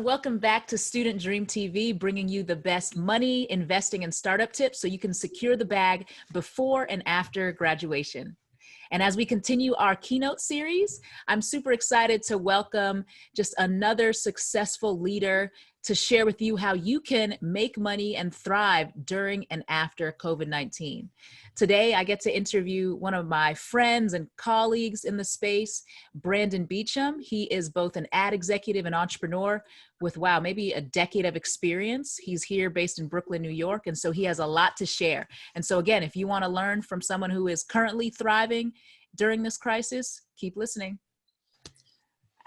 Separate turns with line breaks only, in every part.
welcome back to Student Dream TV, bringing you the best money, investing, and startup tips so you can secure the bag before and after graduation. And as we continue our Keynote series, I'm super excited to welcome just another successful leader to share with you how you can make money and thrive during and after COVID-19. Today, I get to interview one of my friends and colleagues in the space, Brandon Beachum. He is both an ad executive and entrepreneur with, wow, maybe a decade of experience. He's here based in Brooklyn, New York, and so he has a lot to share. And so again, if you want to learn from someone who is currently thriving during this crisis, keep listening.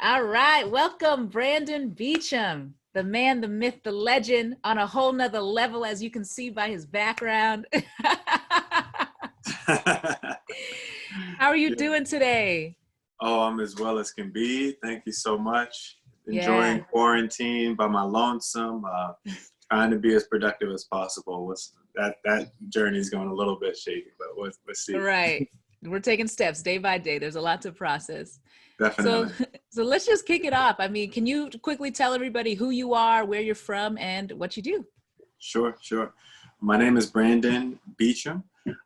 All right, welcome Brandon Beachum, the man, the myth, the legend, on a whole nother level, as you can see by his background. How are you doing today?
Oh, I'm as well as can be. Thank you so much. Enjoying quarantine by my lonesome, trying to be as productive as possible. That journey is going a little bit shaky, but let's see.
Right. We're taking steps day by day. There's a lot to process.
Definitely.
So let's just kick it off. I mean, can you quickly tell everybody who you are, where you're from, and what you do?
Sure. My name is Brandon Beachum.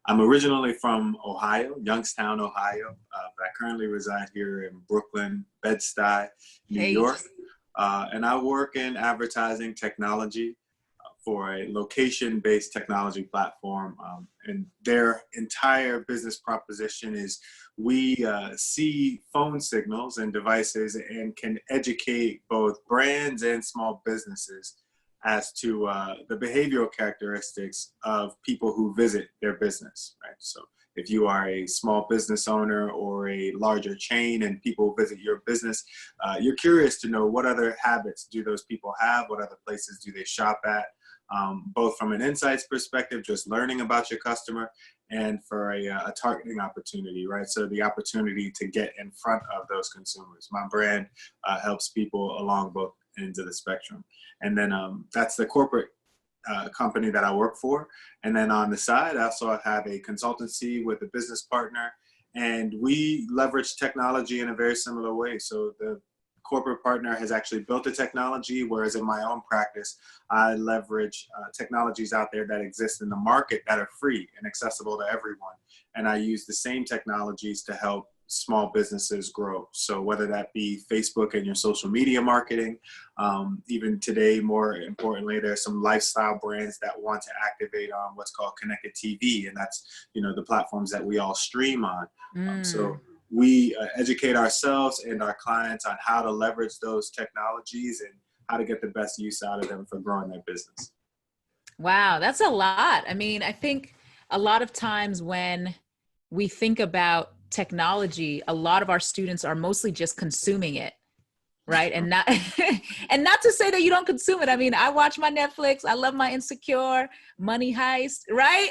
I'm originally from Ohio, Youngstown, Ohio, but I currently reside here in Brooklyn, Bed-Stuy, New York. And I work in advertising technology for a location-based technology platform. And their entire business proposition is we see phone signals and devices and can educate both brands and small businesses as to the behavioral characteristics of people who visit their business, right? So if you are a small business owner or a larger chain and people visit your business, you're curious to know what other habits do those people have, what other places do they shop at, both from an insights perspective, just learning about your customer, and for a targeting opportunity, right? So the opportunity to get in front of those consumers. My brand helps people along both ends of the spectrum. And then that's the corporate company that I work for. And then on the side, I also have a consultancy with a business partner, and we leverage technology in a very similar way. So the corporate partner has actually built the technology, whereas in my own practice, I leverage technologies out there that exist in the market that are free and accessible to everyone. And I use the same technologies to help small businesses grow. So whether that be Facebook and your social media marketing, even today, more importantly, there's some lifestyle brands that want to activate on what's called connected TV. And that's, the platforms that we all stream on. So we educate ourselves and our clients on how to leverage those technologies and how to get the best use out of them for growing their business.
Wow, that's a lot. I mean, I think a lot of times when we think about technology, a lot of our students are mostly just consuming it, right? And not and not to say that you don't consume it. I mean, I watch my Netflix, I love my Insecure, Money Heist, right?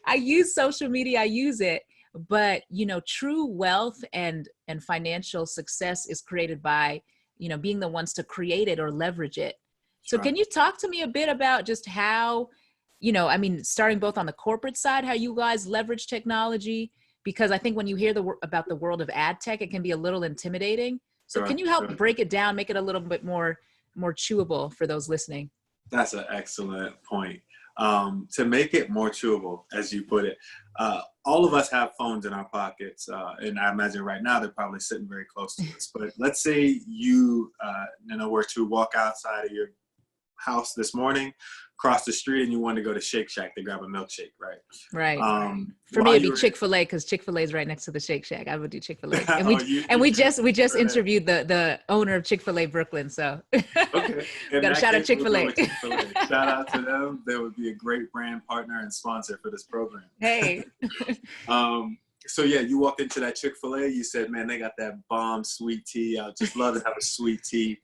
I use social media, I use it, but true wealth and financial success is created by being the ones to create it or leverage it. So can you talk to me a bit about just how, starting both on the corporate side, how you guys leverage technology? Because I think when you hear about the world of ad tech, it can be a little intimidating. So can you help break it down, make it a little bit more chewable for those listening?
That's an excellent point. To make it more chewable, as you put it, all of us have phones in our pockets, and I imagine right now they're probably sitting very close to us. But let's say you were to walk outside of your house this morning, cross the street, and you want to go to Shake Shack to grab a milkshake, right?
Right. For me, it'd be Chick-fil-A, because Chick-fil-A is right next to the Shake Shack. I would do Chick-fil-A. And we just interviewed the owner of Chick-fil-A Brooklyn. So
okay.
Got to shout out Chick-fil-A.
Shout out to them. They would be a great brand partner and sponsor for this program.
Hey.
So yeah, you walked into that Chick-fil-A, you said, man, they got that bomb sweet tea. I'd just love to have a sweet tea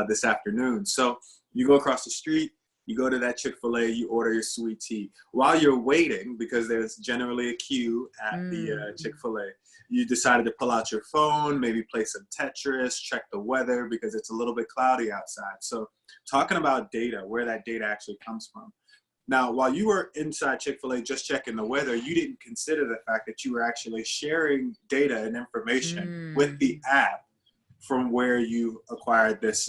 this afternoon. So you go across the street, you go to that Chick-fil-A, you order your sweet tea. While you're waiting, because there's generally a queue at the Chick-fil-A, you decided to pull out your phone, maybe play some Tetris, check the weather because it's a little bit cloudy outside. So talking about data, where that data actually comes from. Now, while you were inside Chick-fil-A just checking the weather, you didn't consider the fact that you were actually sharing data and information with the app from where you acquired this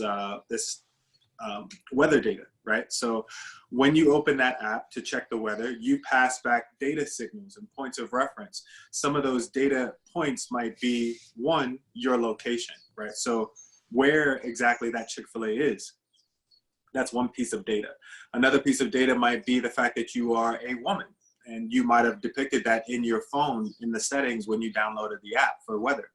weather data, right? So when you open that app to check the weather, you pass back data signals and points of reference. Some of those data points might be, one, your location, right? So where exactly that Chick-fil-A is. That's one piece of data. Another piece of data might be the fact that you are a woman, and you might have depicted that in your phone in the settings when you downloaded the app for weather.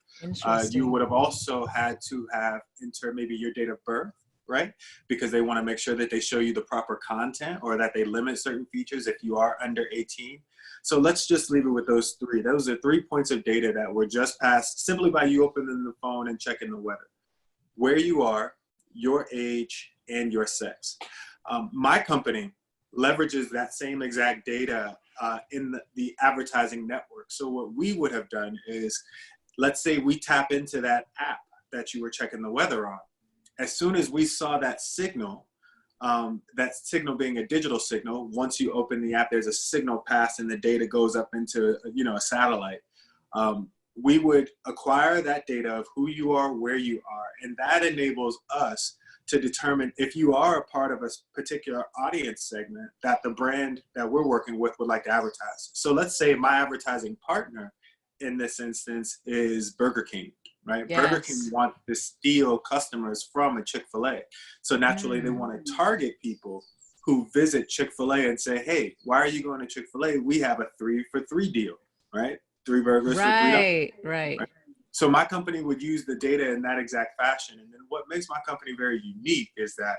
You would have also had to have enter maybe your date of birth, right? Because they want to make sure that they show you the proper content, or that they limit certain features if you are under 18. So let's just leave it with those three. Those are 3 points of data that were just passed simply by you opening the phone and checking the weather. Where you are, your age, and your sex. My company leverages that same exact data in the advertising network. So what we would have done is, let's say we tap into that app that you were checking the weather on. As soon as we saw that signal being a digital signal, once you open the app, there's a signal pass and the data goes up into, a satellite. We would acquire that data of who you are, where you are, and that enables us to determine if you are a part of a particular audience segment that the brand that we're working with would like to advertise. So let's say my advertising partner in this instance is Burger King, right?
Yes.
Burger King wants to steal customers from a Chick-fil-A. So naturally they want to target people who visit Chick-fil-A and say, hey, why are you going to Chick-fil-A? We have a 3 for $3 deal, right? 3 burgers for $3.
Right.
So my company would use the data in that exact fashion. And then what makes my company very unique is that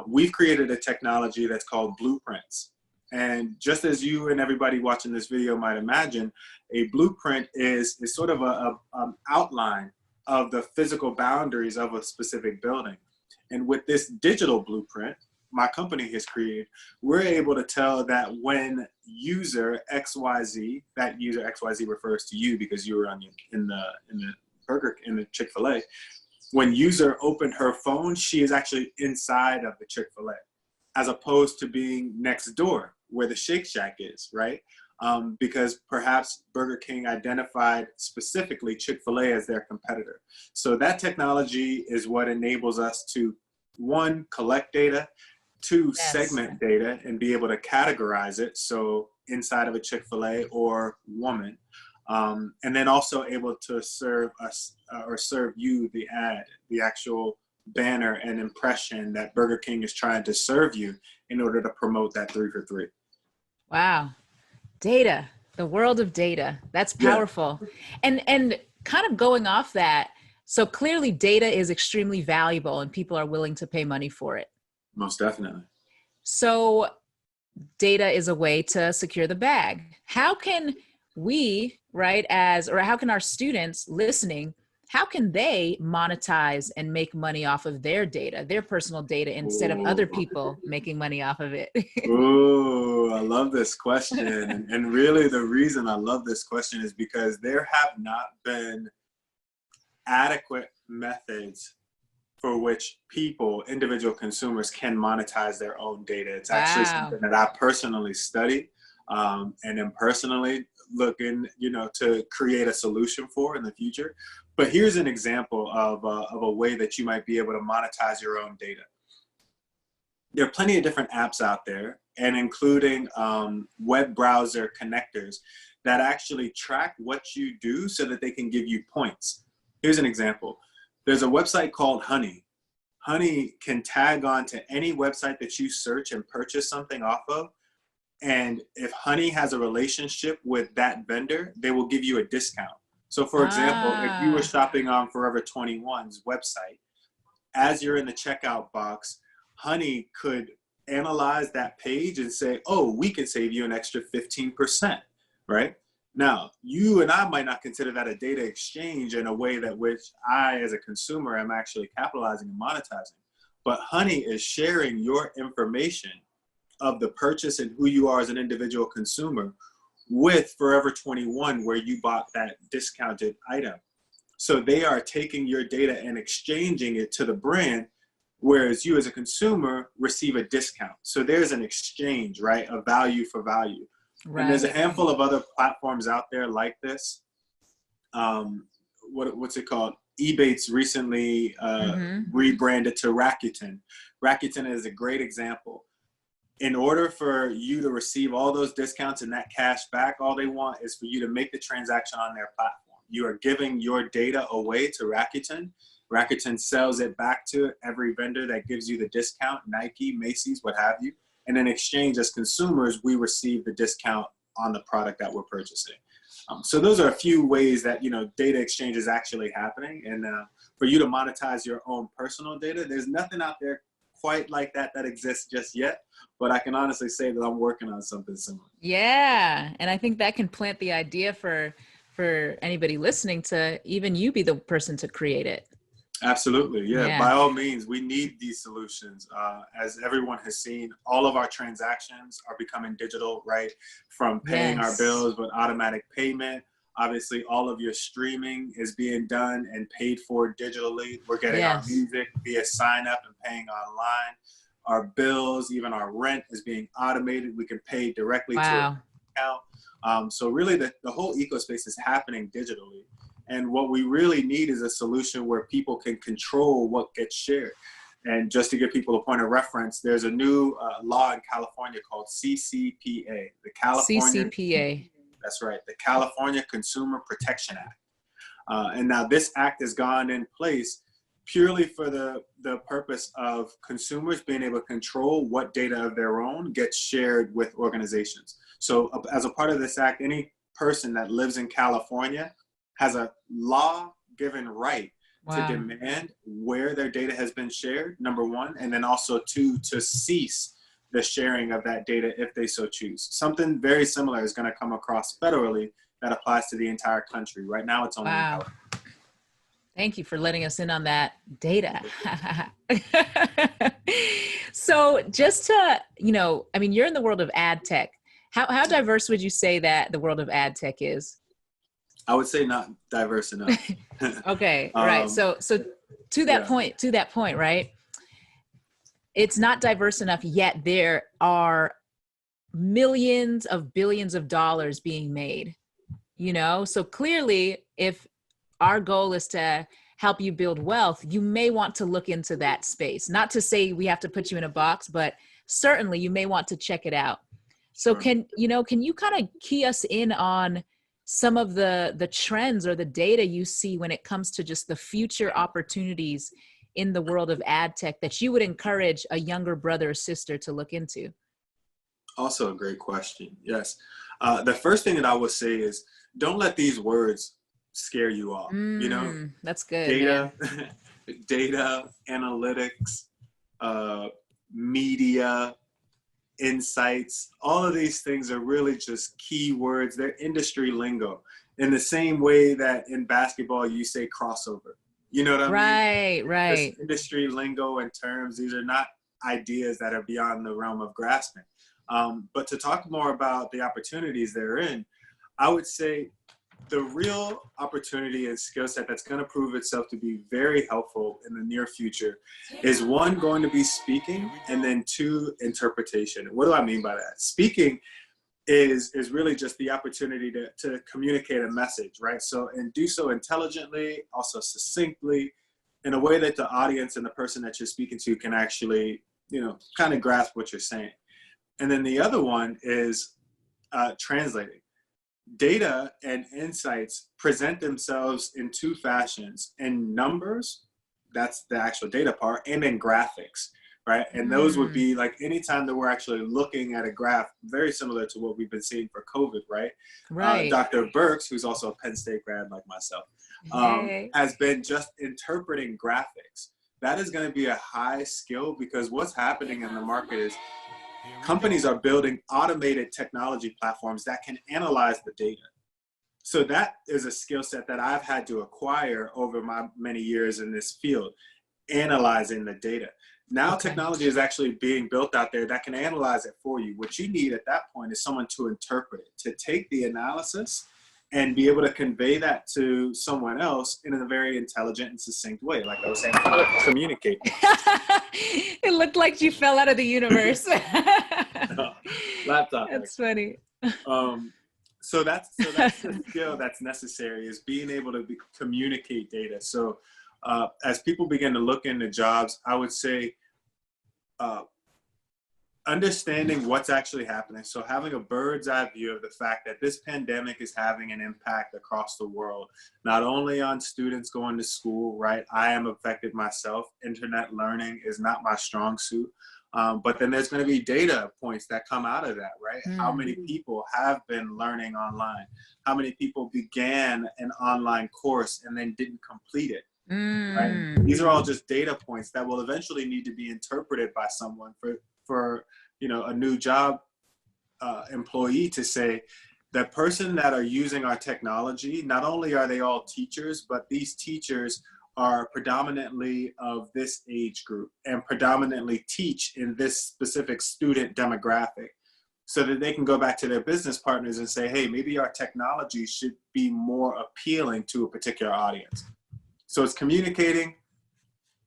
we've created a technology that's called blueprints. And just as you and everybody watching this video might imagine, a blueprint is sort of an outline of the physical boundaries of a specific building. And with this digital blueprint my company has created, we're able to tell that when user XYZ, that user XYZ refers to you because you were in the Chick-fil-A. When user opened her phone, she is actually inside of the Chick-fil-A, as opposed to being next door where the Shake Shack is, right? Because perhaps Burger King identified specifically Chick-fil-A as their competitor. So that technology is what enables us to, 1, collect data, 2, segment data and be able to categorize it. So inside of a Chick-fil-A or woman, and then also able to serve us or serve you the ad, the actual banner and impression that Burger King is trying to serve you in order to promote that 3 for $3.
Wow. Data, the world of data. That's powerful. Yeah. And kind of going off that, so clearly data is extremely valuable and people are willing to pay money for it.
Most definitely.
So data is a way to secure the bag. How can we, how can our students listening, how can they monetize and make money off of their data, their personal data, instead of other people making money off of it?
Oh, I love this question. And really the reason I love this question is because there have not been adequate methods for which people, individual consumers, can monetize their own data. It's actually something that I personally study and am personally looking, to create a solution for in the future. But here's an example of a way that you might be able to monetize your own data. There are plenty of different apps out there, and including web browser connectors that actually track what you do so that they can give you points. Here's an example. There's a website called Honey. Honey can tag on to any website that you search and purchase something off of. And if Honey has a relationship with that vendor, they will give you a discount. So for example, if you were shopping on Forever 21's website, as you're in the checkout box, Honey could analyze that page and say, oh, we can save you an extra 15%, right? Now, you and I might not consider that a data exchange in a way that which I, as a consumer, am actually capitalizing and monetizing. But Honey is sharing your information of the purchase and who you are as an individual consumer with Forever 21, where you bought that discounted item. So they are taking your data and exchanging it to the brand, whereas you as a consumer receive a discount. So there's an exchange, right? A value for value. Right. And there's a handful of other platforms out there like this. What's it called? Ebates recently rebranded to Rakuten. Rakuten is a great example. In order for you to receive all those discounts and that cash back, all they want is for you to make the transaction on their platform. You are giving your data away to Rakuten. Rakuten sells it back to every vendor that gives you the discount, Nike, Macy's, what have you. And in exchange, as consumers, we receive the discount on the product that we're purchasing. So those are a few ways that, data exchange is actually happening. And for you to monetize your own personal data, there's nothing out there quite like that exists just yet. But I can honestly say that I'm working on something similar.
Yeah. And I think that can plant the idea for anybody listening to even you be the person to create it.
Absolutely. Yeah. By all means, we need these solutions. As everyone has seen, all of our transactions are becoming digital, right? From paying our bills with automatic payment. Obviously, all of your streaming is being done and paid for digitally. We're getting our music via sign up and paying online. Our bills, even our rent is being automated. We can pay directly to an account. So really the whole ecospace is happening digitally. And what we really need is a solution where people can control what gets shared. And just to give people a point of reference, there's a new law in California called CCPA. CCPA. That's right, the California Consumer Protection Act. And now this act has gone in place purely for the purpose of consumers being able to control what data of their own gets shared with organizations. So as a part of this act, any person that lives in California has a law-given right to demand where their data has been shared, number one, and then also two, to cease the sharing of that data if they so choose. Something very similar is going to come across federally that applies to the entire country. Right now, it's only in California.
Thank you for letting us in on that data. So just to, you're in the world of ad tech. How diverse would you say that the world of ad tech is?
I would say not diverse enough.
Okay, right. So to that point, right? It's not diverse enough yet. There are millions of billions of dollars being made, So clearly, if our goal is to help you build wealth, you may want to look into that space. Not to say we have to put you in a box, but certainly you may want to check it out. So can you kind of key us in on some of the trends or the data you see when it comes to just the future opportunities in the world of ad tech that you would encourage a younger brother or sister to look into?
Also a great question. Yes. The first thing that I would say is don't let these words scare you off.
That's good.
Data, data, analytics, media, insights, all of these things are really just keywords. They're industry lingo in the same way that in basketball you say crossover. You know what I mean?
Right.
This industry lingo and terms, these are not ideas that are beyond the realm of grasping. But to talk more about the opportunities they're in, I would say the real opportunity and skill set that's going to prove itself to be very helpful in the near future is one, going to be speaking, and then two, interpretation. What do I mean by that? Speaking is really just the opportunity to communicate a message, right? So, and do so intelligently, also succinctly, in a way that the audience and the person that you're speaking to can actually, kind of grasp what you're saying. And then the other one is translating. Data and insights present themselves in two fashions: in numbers, that's the actual data part, and in graphics, right? And those would be like anytime that we're actually looking at a graph, very similar to what we've been seeing for COVID, right? Dr. Burks, who's also a Penn State grad like myself, has been just interpreting graphics. That is going to be a high skill because what's happening in the market is companies are building automated technology platforms that can analyze the data. So that is a skill set that I've had to acquire over my many years in this field, analyzing the data. Now technology is actually being built out there that can analyze it for you. What you need at that point is someone to interpret it, to take the analysis and be able to convey that to someone else in a very intelligent and succinct way. Like I was saying, communicate.
It looked like you fell out of the universe.
Laptop.
That's funny.
So that's the skill that's necessary, is being able to communicate data. So as people begin to look into jobs, I would say understanding what's actually happening. So having a bird's eye view of the fact that this pandemic is having an impact across the world, not only on students going to school, right? I am affected myself. Internet learning is not my strong suit. But then there's going to be data points that come out of that, right? How many people have been learning online? How many people began an online course and then didn't complete it? Right? These are all just data points that will eventually need to be interpreted by someone for a new job employee to say, the person that are using our technology, not only are they all teachers, but these teachers are predominantly of this age group and predominantly teach in this specific student demographic, so that they can go back to their business partners and say, hey, maybe our technology should be more appealing to a particular audience. So it's communicating,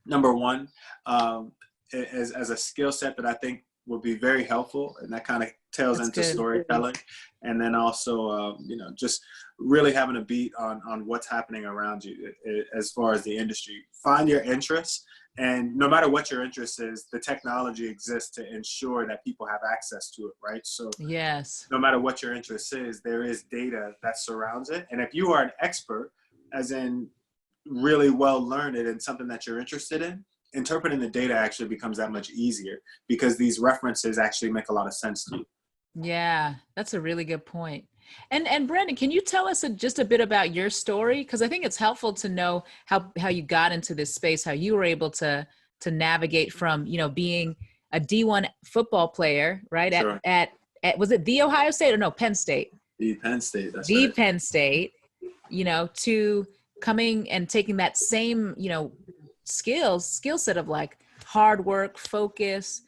number one, as a skill set that I think will be very helpful, and that kind of tails into storytelling. And then also, just really having a beat on what's happening around you as far as the industry. Find your interests, and no matter what your interest is, the technology exists to ensure that people have access to it, right? So
yes,
no matter what your interest is, there is data that surrounds it. And if you are an expert, as in really well learned in something that you're interested in, interpreting the data actually becomes that much easier, because these references actually make a lot of sense to you.
Yeah, that's a really good point. And Brandon, can you tell us just a bit about your story? Because I think it's helpful to know how you got into this space, how you were able to navigate from, being a D1 football player, right?
Sure.
At was it the Ohio State or no, Penn State?
The Penn State, that's
the
right.
Penn State, to coming and taking that same, skill set of like hard work, focus,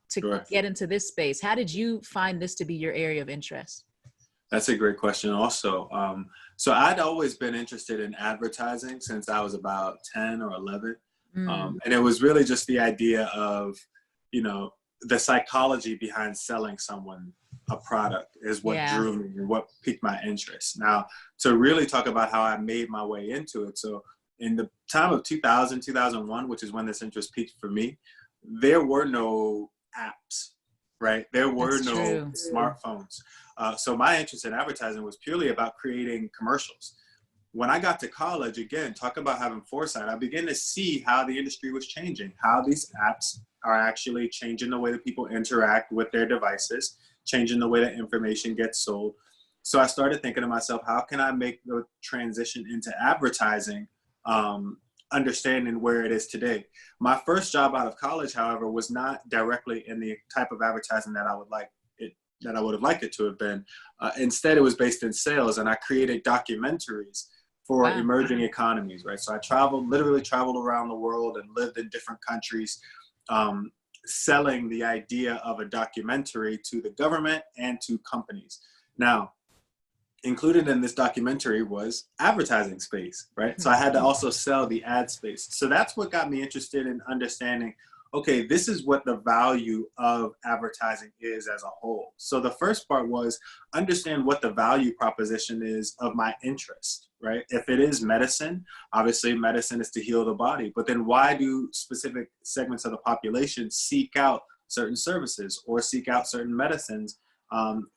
to
Sure.
get into this space. How did you find this to be your area of interest?
That's a great question also. So I'd always been interested in advertising since I was about 10 or 11. And it was really just the idea of, the psychology behind selling someone a product is what drew me and what piqued my interest. Now, to really talk about how I made my way into it. So in the time of 2000, 2001, which is when this interest peaked for me, there were no apps, right? There were no smartphones. So my interest in advertising was purely about creating commercials. When I got to college, again, talk about having foresight, I began to see how the industry was changing, how these apps are actually changing the way that people interact with their devices, changing the way that information gets sold. So I started thinking to myself, how can I make the transition into advertising, understanding where it is today? My first job out of college, however, was not directly in the type of advertising that I would have liked it to have been. Instead, it was based in sales, and I created documentaries for emerging economies, right? So I literally traveled around the world and lived in different countries, selling the idea of a documentary to the government and to companies. Now, included in this documentary was advertising space, right? So I had to also sell the ad space. So that's what got me interested in understanding, okay, this is what the value of advertising is as a whole. So the first part was understand what the value proposition is of my interest, right? If it is medicine, obviously medicine is to heal the body, but then why do specific segments of the population seek out certain services or seek out certain medicines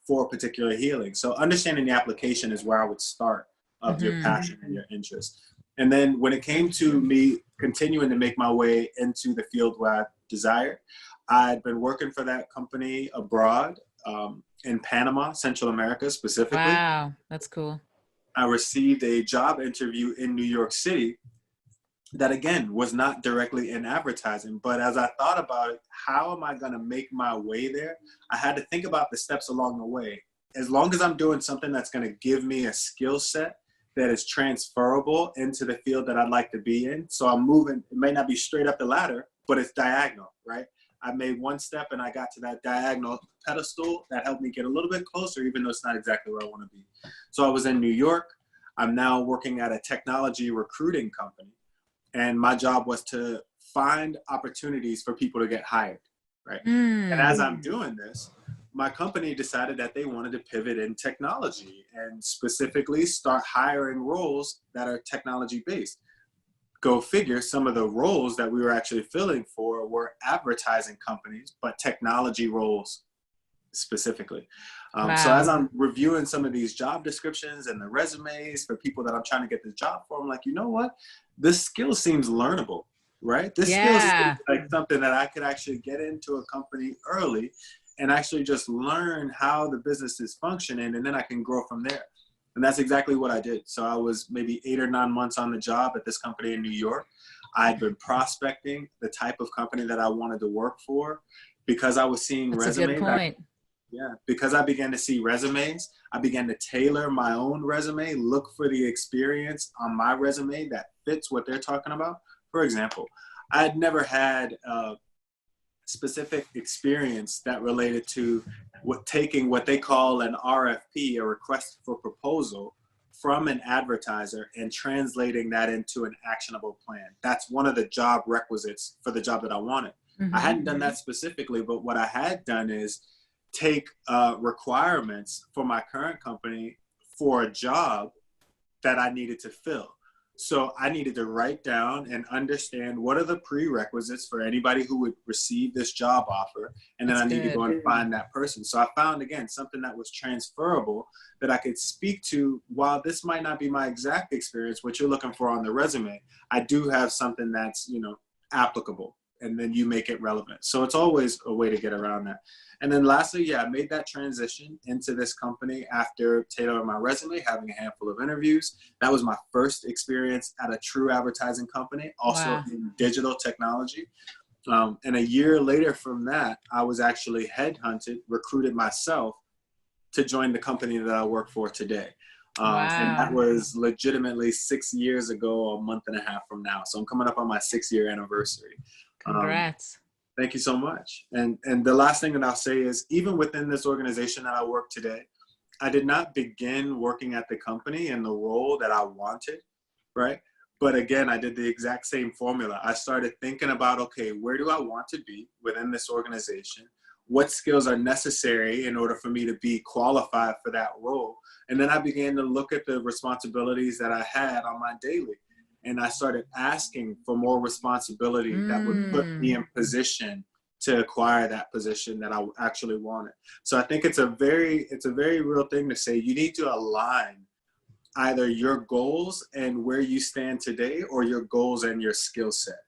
for particular healing? So understanding the application is where I would start of your passion and your interest. And then when it came to me continuing to make my way into the field where I desired, I'd been working for that company abroad in Panama, Central America specifically.
Wow, that's cool.
I received a job interview in New York City that, again, was not directly in advertising. But as I thought about it, how am I going to make my way there? I had to think about the steps along the way. As long as I'm doing something that's going to give me a skill set that is transferable into the field that I'd like to be in. So I'm moving, it may not be straight up the ladder, but it's diagonal, right? I made one step and I got to that diagonal pedestal that helped me get a little bit closer, even though it's not exactly where I want to be. So I was in New York. I'm now working at a technology recruiting company. And my job was to find opportunities for people to get hired, right? And as I'm doing this, my company decided that they wanted to pivot in technology and specifically start hiring roles that are technology based. Go figure, some of the roles that we were actually filling for were advertising companies, but technology roles specifically. So as
Wow.
I'm reviewing some of these job descriptions and the resumes for people that I'm trying to get this job for, I'm like, you know what? This skill seems learnable, right? This skill seems
Yeah.
like something that I could actually get into a company early and actually just learn how the business is functioning, and then I can grow from there. And that's exactly what I did. So I was maybe 8 or 9 months on the job at this company in New York. I'd been prospecting the type of company that I wanted to work for because I was seeing
That's a good
resumes.
point.
Yeah, because I began to see resumes, I began to tailor my own resume, look for the experience on my resume that fits what they're talking about. For example, I had never had a specific experience that related to taking what they call an RFP, a request for proposal, from an advertiser and translating that into an actionable plan. That's one of the job requisites for the job that I wanted. I hadn't done that specifically, but what I had done is take requirements for my current company for a job that I needed to fill. So I needed to write down and understand what are the prerequisites for anybody who would receive this job offer. And then
That's
I need to go
good.
and find that person. So I found, again, something that was transferable that I could speak to. While this might not be my exact experience, what you're looking for on the resume, I do have something that's, applicable, and then you make it relevant. So it's always a way to get around that. And then lastly, yeah, I made that transition into this company after tailoring my resume, having a handful of interviews. That was my first experience at a true advertising company, also
Wow.
in digital technology. And a year later from that, I was actually headhunted, recruited myself to join the company that I work for today. And that
Wow.
was legitimately 6 years ago, a month and a half from now. So I'm coming up on my 6-year anniversary.
Congrats.
Thank you so much. And the last thing that I'll say is, even within this organization that I work today, I did not begin working at the company in the role that I wanted, right? But again, I did the exact same formula. I started thinking about, okay, where do I want to be within this organization? What skills are necessary in order for me to be qualified for that role? And then I began to look at the responsibilities that I had on my daily. And I started asking for more responsibility that would put me in position to acquire that position that I actually wanted. So I think it's a very real thing to say. You need to align either your goals and where you stand today, or your goals and your skill set,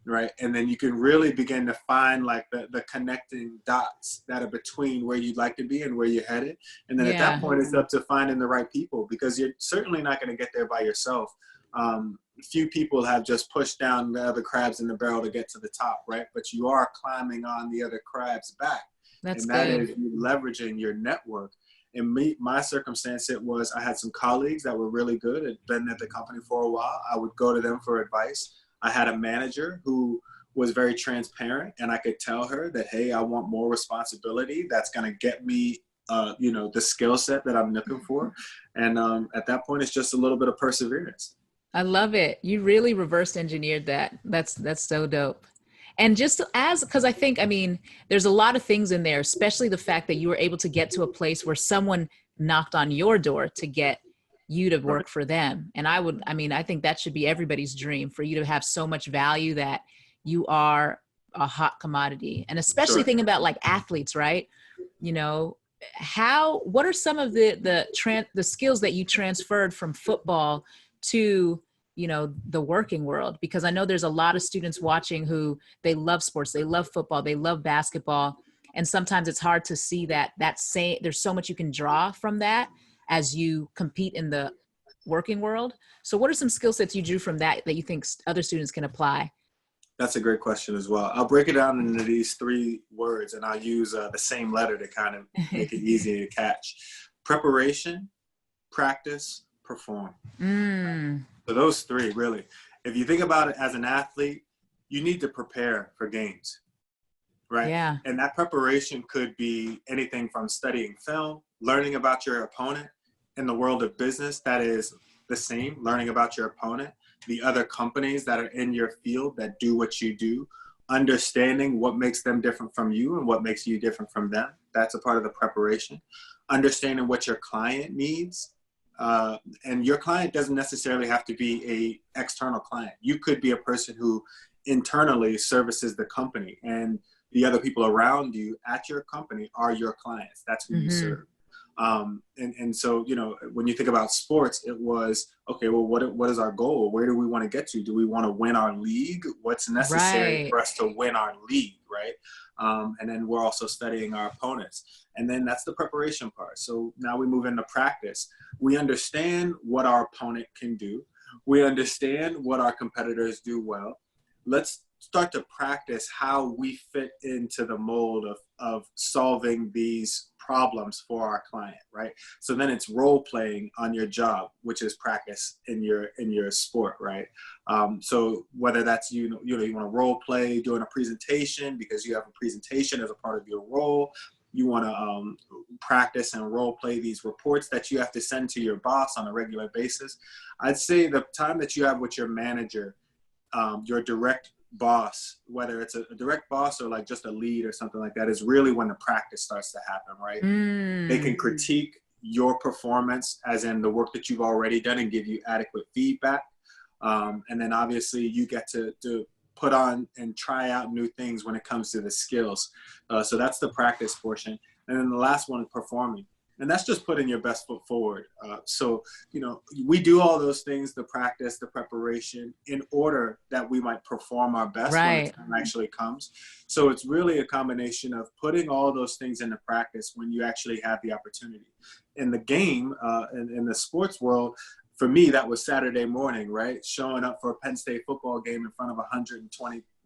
right? And then you can really begin to find like the connecting dots that are between where you'd like to be and where you're headed. And then at that point, it's up to finding the right people, because you're certainly not going to get there by yourself. Few people have just pushed down the other crabs in the barrel to get to the top, right? But you are climbing on the other crabs back.
That's
and that
good.
is you leveraging your network. In my circumstance, it was I had some colleagues that were really good, had been at the company for a while. I would go to them for advice. I had a manager who was very transparent, and I could tell her that, hey, I want more responsibility. That's going to get me, the skill set that I'm looking for. And at that point, it's just a little bit of perseverance.
I love it. You really reverse engineered that. That's so dope. And just because I mean, there's a lot of things in there, especially the fact that you were able to get to a place where someone knocked on your door to get you to work for them. And I think that should be everybody's dream, for you to have so much value that you are a hot commodity. And especially thinking about like athletes, right? What are some of the skills that you transferred from football to the working world? Because I know there's a lot of students watching who, they love sports, they love football, they love basketball, and sometimes it's hard to see there's so much you can draw from that as you compete in the working world. So what are some skill sets you drew from that you think other students can apply?
That's a great question as well. I'll break it down into these 3 words, and I'll use the same letter to kind of make it easy to catch. Preparation, practice, perform. So those 3, really. If you think about it as an athlete, you need to prepare for games, right?
Yeah.
And that preparation could be anything from studying film, learning about your opponent. In the world of business, that is the same, learning about your opponent, the other companies that are in your field that do what you do, understanding what makes them different from you and what makes you different from them. That's a part of the preparation. Understanding what your client needs. And your client doesn't necessarily have to be a external client. You could be a person who internally services the company, and the other people around you at your company are your clients. That's who you serve. And so, you know, when you think about sports, it was, okay, well, what is our goal? Where do we want to get to? Do we want to win our league? What's necessary for us to win our league, right? And then we're also studying our opponents. And then that's the preparation part. So now we move into practice. We understand what our opponent can do. We understand what our competitors do well. Let's start to practice how we fit into the mold of solving these problems for our client, right? So then it's role playing on your job, which is practice in your sport, right? So whether that's you want to role play doing a presentation because you have a presentation as a part of your role. You want to practice and role play these reports that you have to send to your boss on a regular basis. I'd say the time that you have with your manager, your direct boss, whether it's a direct boss or like just a lead or something like that, is really when the practice starts to happen, right? They can critique your performance, as in the work that you've already done, and give you adequate feedback. And then obviously you get to put on and try out new things when it comes to the skills. So that's the practice portion. And then the last one is performing. And that's just putting your best foot forward. So, you know, we do all those things, the practice, the preparation, in order that we might perform our best when the time actually comes. So it's really a combination of putting all those things into practice when you actually have the opportunity. In the game, in the sports world, for me, that was Saturday morning, right? Showing up for a Penn State football game in front of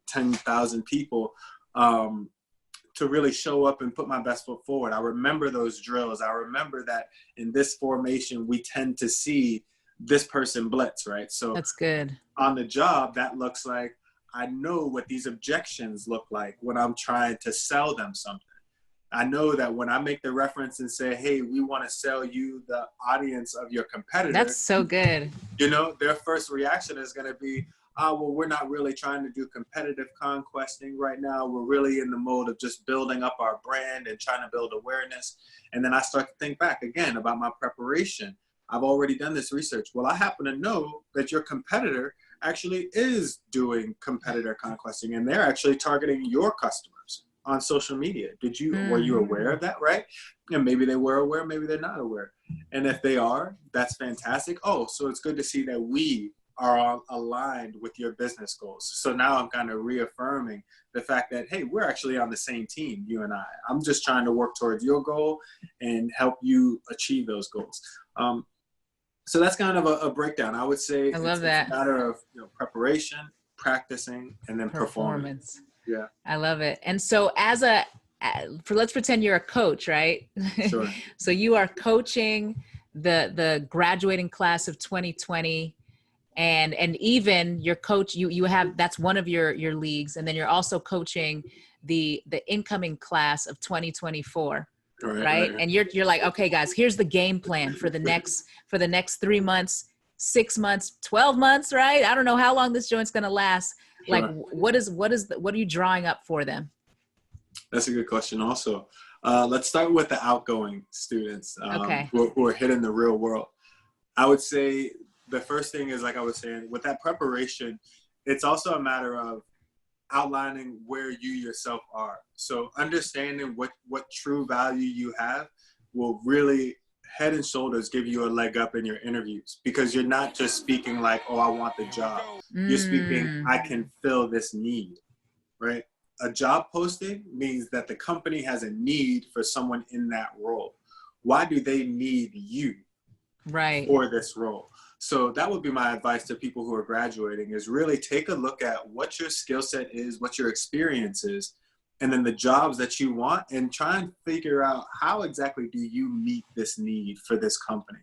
10,000 people. To really show up and put my best foot forward. I remember those drills. I remember that in this formation, we tend to see this person blitz, right? So
that's good.
On the job, that looks like I know what these objections look like when I'm trying to sell them something. I know that when I make the reference and say, hey, we want to sell you the audience of your competitor.
That's so good.
You know, their first reaction is going to be, well, we're not really trying to do competitive conquesting right now. We're really in the mode of just building up our brand and trying to build awareness. And then I start to think back again about my preparation. I've already done this research. Well, I happen to know that your competitor actually is doing competitor conquesting, and they're actually targeting your customers on social media. Were you aware of that, right? And maybe they were aware, maybe they're not aware. And if they are, that's fantastic. Oh, so it's good to see that we are all aligned with your business goals. So now I'm kind of reaffirming the fact that, hey, we're actually on the same team, you and I. I'm just trying to work towards your goal and help you achieve those goals. So that's kind of a breakdown. I would say
I love that.
It's a matter of preparation, practicing, and then performance. Yeah.
I love it. And so let's pretend you're a coach, right?
Sure.
So you are coaching the graduating class of 2020. And even your coach, you have, that's one of your leagues. And then you're also coaching the incoming class of 2024. Right. And you're like, okay, guys, here's the game plan for the next 3 months, 6 months, 12 months, right? I don't know how long this joint's going to last. Sure. Like, what are you drawing up for them?
That's a good question. Also, let's start with the outgoing students who are hitting the real world. I would say the first thing is, like I was saying, with that preparation, it's also a matter of outlining where you yourself are. So understanding what true value you have will really head and shoulders give you a leg up in your interviews, because you're not just speaking like, oh, I want the job. You're speaking, I can fill this need, right? A job posting means that the company has a need for someone in that role. Why do they need you for this role? So that would be my advice to people who are graduating, is really take a look at what your skill set is, what your experience is, and then the jobs that you want, and try and figure out how exactly do you meet this need for this company.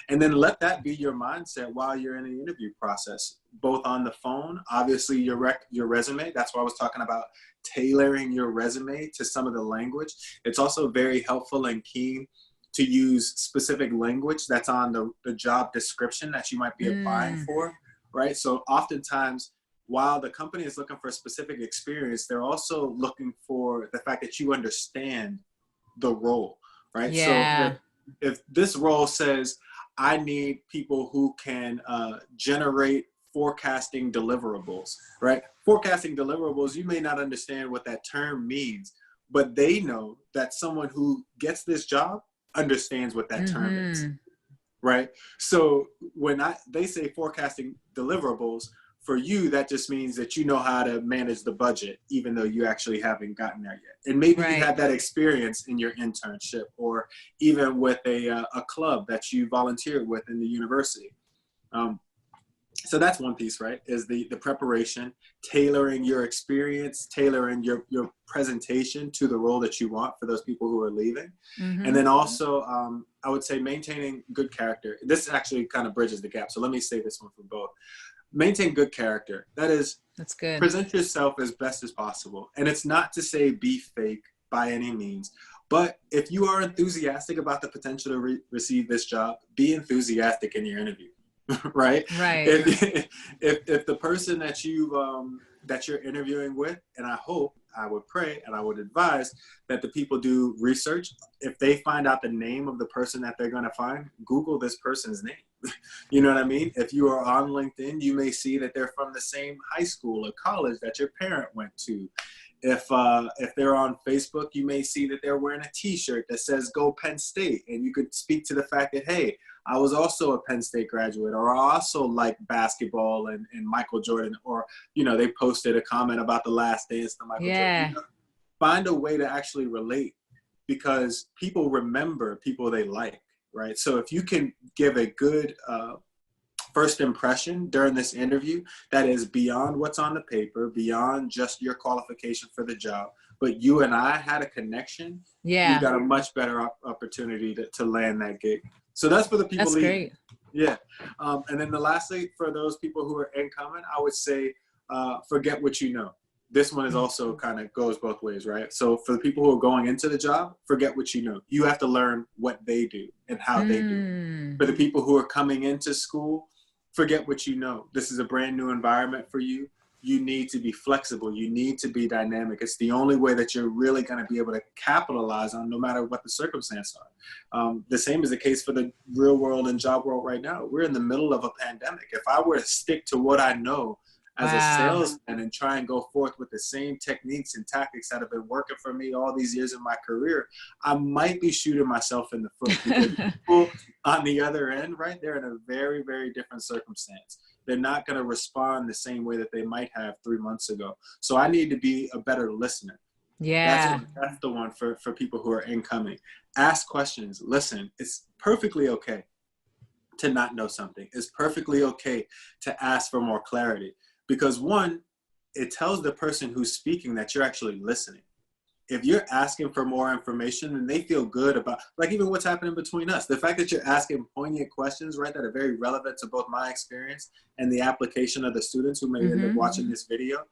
And then let that be your mindset while you're in the interview process, both on the phone, obviously your resume. That's why I was talking about tailoring your resume to some of the language. It's also very helpful and key to use specific language that's on the job description that you might be applying for, right? So oftentimes while the company is looking for a specific experience, they're also looking for the fact that you understand the role, right?
Yeah.
So if this role says, I need people who can generate forecasting deliverables, right? Forecasting deliverables, you may not understand what that term means, but they know that someone who gets this job understands what that term is, right? So when they say forecasting deliverables, for you, that just means that you know how to manage the budget, even though you actually haven't gotten there yet. And maybe you had that experience in your internship, or even with a club that you volunteered with in the university. So that's one piece, right? Is the preparation, tailoring your experience, tailoring your presentation to the role that you want for those people who are leaving. And then also, I would say maintaining good character. This actually kind of bridges the gap. So let me say this one for both. Maintain good character. That's good. Present yourself as best as possible. And it's not to say be fake by any means, but if you are enthusiastic about the potential to receive this job, be enthusiastic in your interview, right?
Right.
If the person that you're interviewing with, and I would pray and I would advise that the people do research. If they find out the name of the person that they're going to find, Google this person's name. You know what I mean? If you are on LinkedIn, you may see that they're from the same high school or college that your parent went to. If they're on Facebook, you may see that they're wearing a t-shirt that says "Go Penn State," and you could speak to the fact that, hey, I was also a Penn State graduate, or I also like basketball and Michael Jordan, or, they posted a comment about The Last Dance to Michael Jordan. Find a way to actually relate, because people remember people they like, right? So if you can give a good first impression during this interview that is beyond what's on the paper, beyond just your qualification for the job, but you and I had a connection, you've got a much better opportunity to land that gig. So that's for the people leaving. Great. Yeah. And then lastly, for those people who are incoming, I would say, forget what you know. This one is also kind of goes both ways, right? So for the people who are going into the job, forget what you know. You have to learn what they do and how they do. For the people who are coming into school, forget what you know. This is a brand new environment for you. You need to be flexible. You need to be dynamic. It's the only way that you're really going to be able to capitalize on, no matter what the circumstances are. The same is the case for the real world and job world right now. We're in the middle of a pandemic. If I were to stick to what I know as a salesman and try and go forth with the same techniques and tactics that have been working for me all these years in my career, I might be shooting myself in the foot, because people on the other end, right, they're in a very, very different circumstance. They're not going to respond the same way that they might have 3 months ago. So I need to be a better listener.
Yeah.
That's the one for people who are incoming. Ask questions. Listen, it's perfectly okay to not know something. It's perfectly okay to ask for more clarity. Because one, it tells the person who's speaking that you're actually listening. If you're asking for more information, then they feel good about, like, even what's happening between us. The fact that you're asking poignant questions, right, that are very relevant to both my experience and the application of the students who may end up watching this video.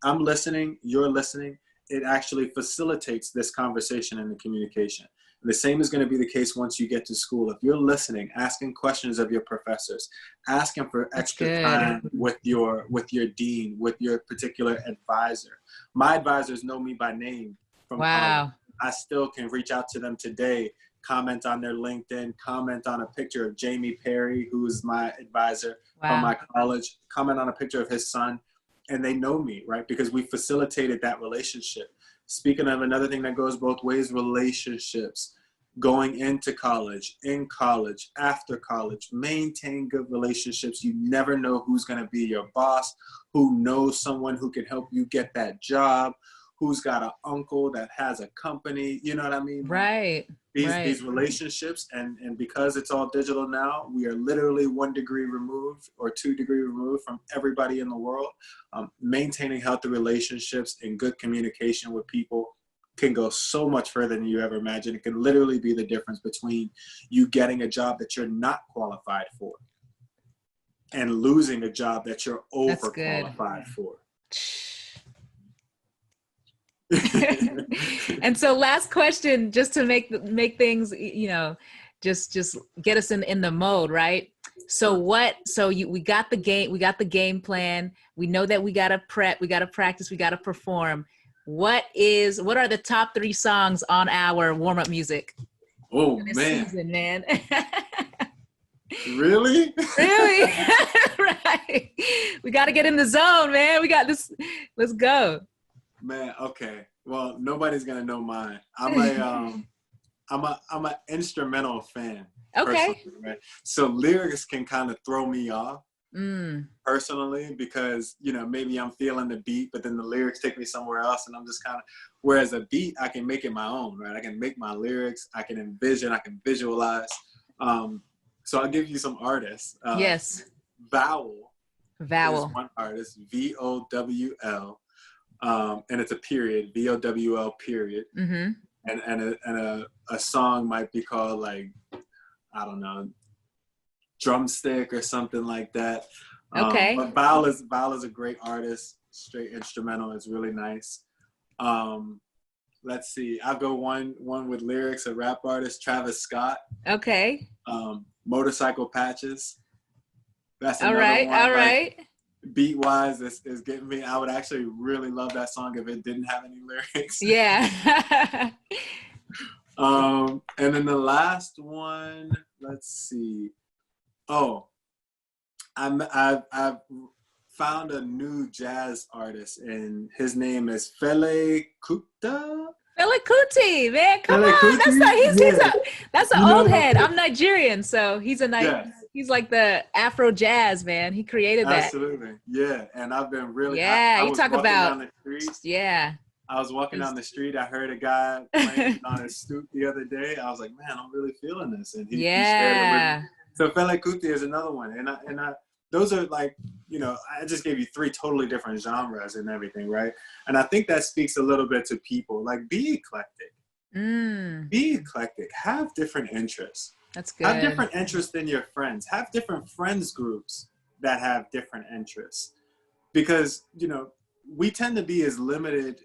I'm listening, you're listening. It actually facilitates this conversation and the communication. The same is going to be the case once you get to school. If you're listening, asking questions of your professors, asking for extra time with your dean, with your particular advisor. My advisors know me by name from college. I still can reach out to them today, comment on their LinkedIn, comment on a picture of Jamie Perry, who is my advisor from my college, comment on a picture of his son, and they know me, right? Because we facilitated that relationship. Speaking of another thing that goes both ways, relationships. Going into college, in college, after college, maintain good relationships. You never know who's going to be your boss, who knows someone who can help you get that job, who's got an uncle that has a company. You know what I mean?
Right.
These relationships, and because it's all digital now, we are literally 1 degree removed or 2 degree removed from everybody in the world. Maintaining healthy relationships and good communication with people can go so much further than you ever imagined. It can literally be the difference between you getting a job that you're not qualified for and losing a job that you're overqualified for.
And so last question, just to make things, just get us in the mode, right? So we got the game plan. We know that we got to prep, we got to practice, we got to perform. What are the top 3 songs on our warm-up music?
Oh
this
man.
Season, man.
Really?
Really? Right. We got to get in the zone, man. We got this. Let's go.
Man, okay. Well, nobody's gonna know mine. I'm an instrumental fan.
Okay.
Right? So lyrics can kind of throw me off personally, because maybe I'm feeling the beat, but then the lyrics take me somewhere else, and I'm just kind of. Whereas a beat, I can make it my own, right? I can make my lyrics. I can envision. I can visualize. So I'll give you some artists.
Yes.
Vowel.
Vowel.
Is one artist. VOWL. And it's a period. VOWL period.
Mm-hmm.
And a song might be called, like, I don't know, Drumstick or something like that.
Okay.
But Vowel is a great artist. Straight instrumental. It's really nice. Let's see. I'll go one with lyrics. A rap artist, Travis Scott.
Okay.
Motorcycle Patches. That's
all
another
right.
one.
All
like,
right.
Beat wise, is getting me. I would actually really love that song if it didn't have any lyrics.
Yeah.
And then the last one, let's see. Oh, I've found a new jazz artist, and his name is Fela Kuti.
Fela Kuti, man, come
Fela
on.
Kuti?
That's an old head. I'm Nigerian, so he's he's like the Afro jazz, man. He created that.
Absolutely. Yeah. And I've been really
you talk about
down the street.
Yeah.
I was walking down the street. I heard a guy playing on his stoop the other day. I was like, man, I'm really feeling this. And he shared it with me. So Fela Kuti is another one. And I those are like, I just gave you 3 totally different genres and everything, right? And I think that speaks a little bit to people. Like, be eclectic. Be eclectic. Have different interests.
That's good.
Have different interests than your friends. Have different friends groups that have different interests. Because, we tend to be as limited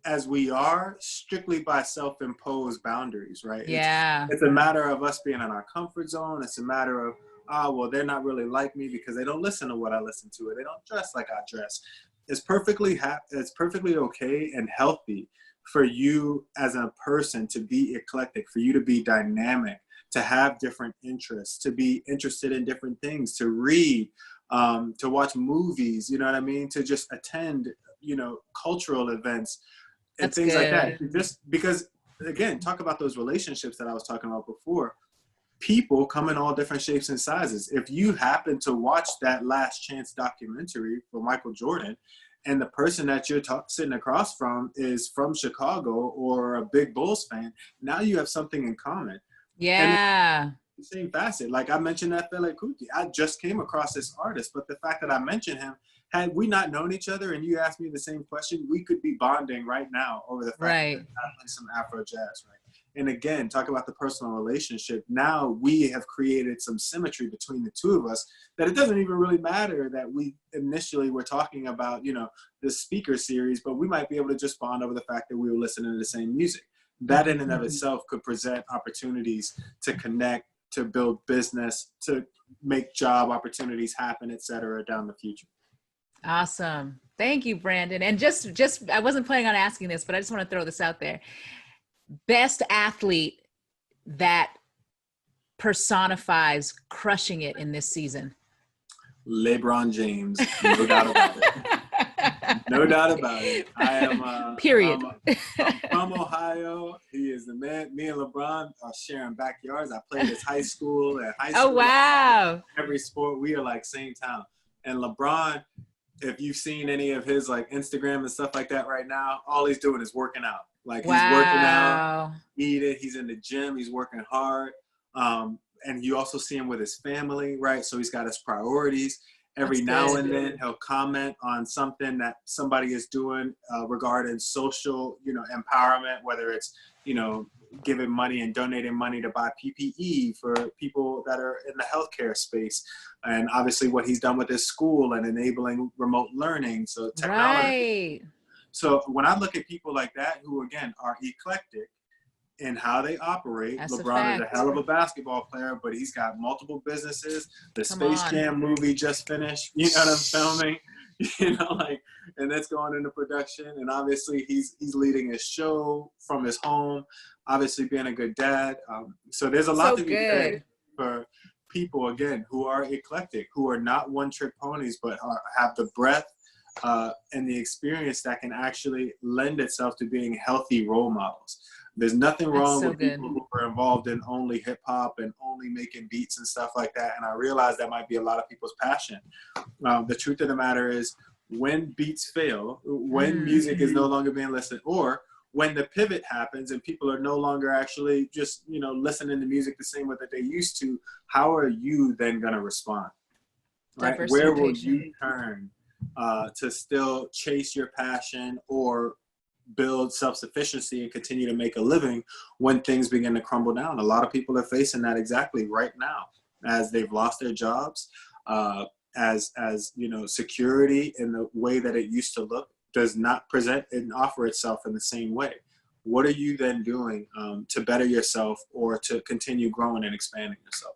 as we are strictly by self-imposed boundaries, right?
Yeah.
It's a matter of us being in our comfort zone. It's a matter of, well, they're not really like me because they don't listen to what I listen to, or they don't dress like I dress. It's perfectly okay and healthy for you as a person to be eclectic, for you to be dynamic, to have different interests, to be interested in different things, to read, to watch movies, you know what I mean? To just attend, cultural events and things like that. Just because, again, talk about those relationships that I was talking about before. People come in all different shapes and sizes. If you happen to watch that Last Chance documentary for Michael Jordan, and the person that you're sitting across from is from Chicago or a big Bulls fan, now you have something in common.
Yeah.
The same facet. Like I mentioned that Fela Kuti. I just came across this artist, but the fact that I mentioned him, had we not known each other and you asked me the same question, we could be bonding right now over the fact that I'm playing some Afro jazz, right? And again, talk about the personal relationship. Now we have created some symmetry between the two of us that it doesn't even really matter that we initially were talking about, the speaker series, but we might be able to just bond over the fact that we were listening to the same music. That in and of itself could present opportunities to connect, to build business, to make job opportunities happen, et cetera, down the future.
Awesome. Thank you, Brandon. And just I wasn't planning on asking this, but I just want to throw this out there. Best athlete that personifies crushing it in this season?
LeBron James, no doubt about it. No doubt about it. I am.
Period.
I'm from Ohio. He is the man. Me and LeBron are sharing backyards. I played his high school.
Oh, wow.
Every sport, we are like same town. And LeBron, if you've seen any of his like Instagram and stuff like that right now, all he's doing is working out. Like he's working out, eating. He's in the gym. He's working hard. And you also see him with his family, right? So he's got his priorities. Every now and then he'll comment on something that somebody is doing regarding social, empowerment, whether it's, giving money and donating money to buy PPE for people that are in the healthcare space. And obviously what he's done with his school and enabling remote learning. So technology.
Right.
So when I look at people like that, who again are eclectic, in how they operate.
That's
LeBron is a
fact.
hell of a basketball player, but he's got multiple businesses. The
Come
Space
on.
Jam movie just finished, you know what I'm filming? You know, like, and that's going into production. And obviously he's leading his show from his home, obviously being a good dad. So there's a lot to be said for people, again, who are eclectic, who are not one-trick ponies, but have the breadth and the experience that can actually lend itself to being healthy role models. There's nothing wrong with people who are involved in only hip hop and only making beats and stuff like that. And I realize that might be a lot of people's passion. The truth of the matter is, when beats fail, when music is no longer being listened, or when the pivot happens and people are no longer actually just, you know, listening to music the same way that they used to, how are you then going to respond? Right? Where will you turn to still chase your passion or build self-sufficiency and continue to make a living when things begin to crumble down? A lot of people are facing that exactly right now, as they've lost their jobs, as you know, security in the way that it used to look does not present and offer itself in the same way. What are you then doing to better yourself or to continue growing and expanding yourself?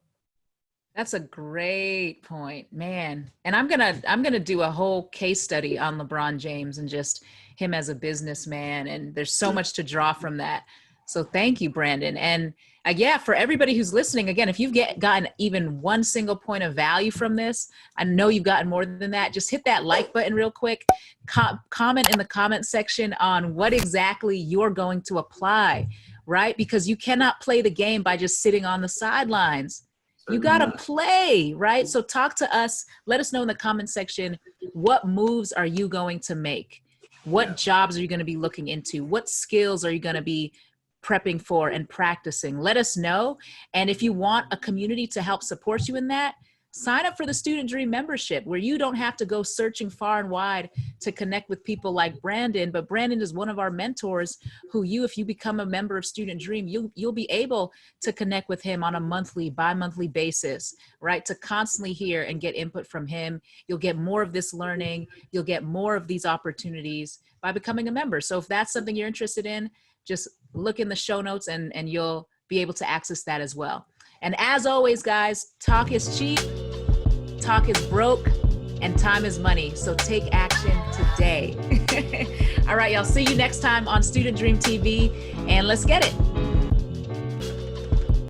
That's a great point, man. And I'm gonna do a whole case study on LeBron James and just him as a businessman. And there's so much to draw from that. So thank you, Brandon. And yeah, for everybody who's listening, again, if you've gotten even one single point of value from this, I know you've gotten more than that. Just hit that like button real quick. Comment in the comment section on what exactly you're going to apply, right? Because you cannot play the game by just sitting on the sidelines. You got to play, right? So talk to us. Let us know in the comment section, what moves are you going to make? What jobs are you going to be looking into? What skills are you going to be prepping for and practicing? Let us know. And if you want a community to help support you in that, sign up for the Student Dream membership, where you don't have to go searching far and wide to connect with people like Brandon. But Brandon is one of our mentors who if you become a member of Student Dream, you'll be able to connect with him on a monthly, bi-monthly basis, right? To constantly hear and get input from him. You'll get more of this learning. You'll get more of these opportunities by becoming a member. So if that's something you're interested in, just look in the show notes and you'll be able to access that as well. And as always, guys, talk is cheap, talk is broke, and time is money. So take action today. All right, y'all. See you next time on Student Dream TV, and let's get it.